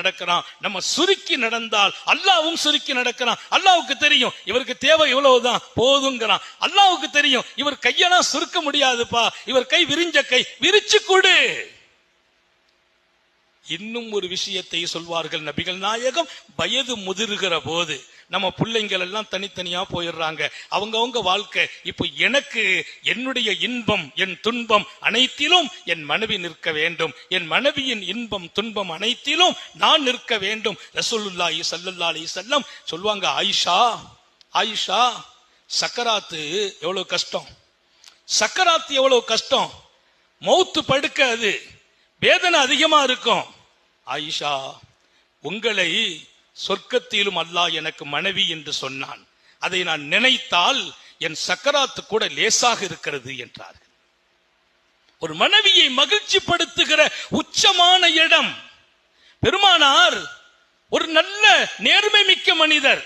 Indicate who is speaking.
Speaker 1: நடக்கிறான். நம்ம சுருக்கி நடந்தால் அல்லாஹ்வும் சுருக்கி நடக்கிறான். அல்லாஹ்வுக்கு தெரியும் இவருக்கு தேவை இவ்வளவுதான் போதுங்கிறான். அல்லாஹ்வுக்கு தெரியும் இவர் கையெல்லாம் சுருக்க முடியாதுப்பா, இவர் கை விரிஞ்ச கை, விரிச்சு கொடு. இன்னும் ஒரு விஷயத்தை சொல்வார்கள் நபிகள் நாயகம், வயது முதிர்கிற போது நம்ம பிள்ளைங்கள் எல்லாம் தனித்தனியா போயிடுறாங்க, அவங்க வாழ்க்கை. இப்போ எனக்கு என்னுடைய இன்பம் என் துன்பம் அனைத்திலும் என் மனைவி நிற்க வேண்டும், என் மனைவியின் இன்பம் துன்பம் அனைத்திலும் நான் நிற்க வேண்டும். ரசூலுல்லாஹி ஸல்லல்லாஹு அலைஹி வஸல்லம் சொல்வாங்க, ஆயிஷா சக்கராத்து எவ்வளவு கஷ்டம், சக்கராத்து எவ்வளவு கஷ்டம், மௌத்து படுக்க அது வேதனை அதிகமா இருக்கும். ஆயிஷா, உங்களை சொர்க்கத்திலும் அல்லாஹ் எனக்கு மனைவி என்று சொன்னான், அதை நான் நினைத்தால் என் சக்கராத்து கூட லேசாக இருக்கிறது என்றார்கள். ஒரு மனைவியை மகிழ்ச்சி படுத்துகிற உச்சமான இடம். பெருமானார் ஒரு நல்ல நேர்மை மிக்க மனிதர்.